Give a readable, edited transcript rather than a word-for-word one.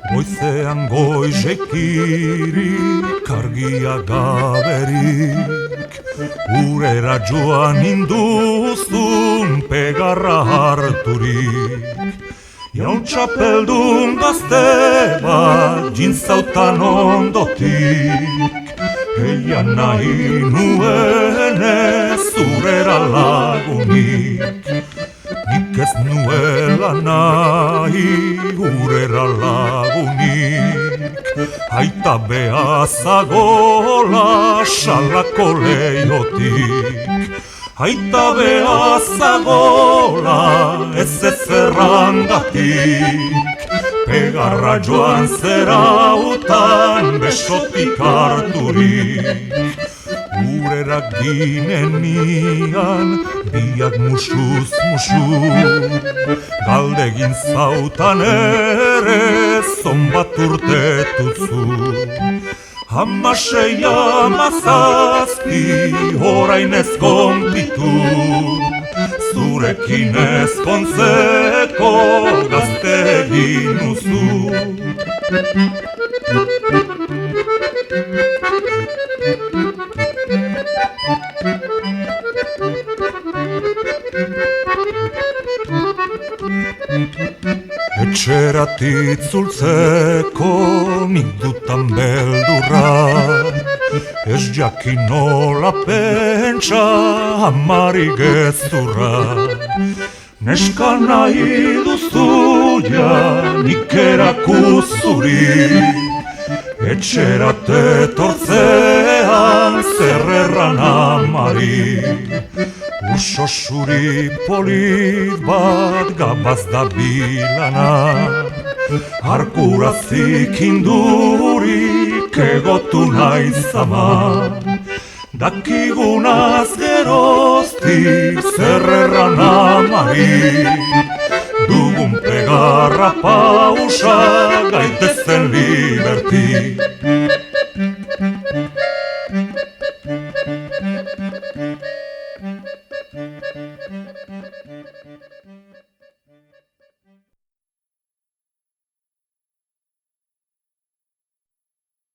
Goizean goizekirik argia gaberik, urera joan induzun pegarra harturik. Jaun txapeldun gazte bat jintzautan ondotik, eian nahi nuenez urera lagunik. Nik ez nuela nahi urera lagunik, aita behazagola salako leiotik. Aita behazagola ez errangatik, pegarra joan zerautan besotik harturik. Urerak ginenian, biak musuz musu, galdegin zautan ere zonbat urtetuzu. Hamasei hamazazpi orain ez konpitu, zurekin ezkontzeko gazte egin uzu. Etxerat itzultzeko nik dutan beldurra, ez jakin nola pentsa amari gezurra. Neska nahi duzu ja nik erakuzuri, etxerat etortzean zer erran amari. Urso suri polit bat gabaz da bilana, arkurazik indurik egotu nahi zama. Dakigunaz geroztik zer erran amari, dugun pegarra pausa gaitezen liberti.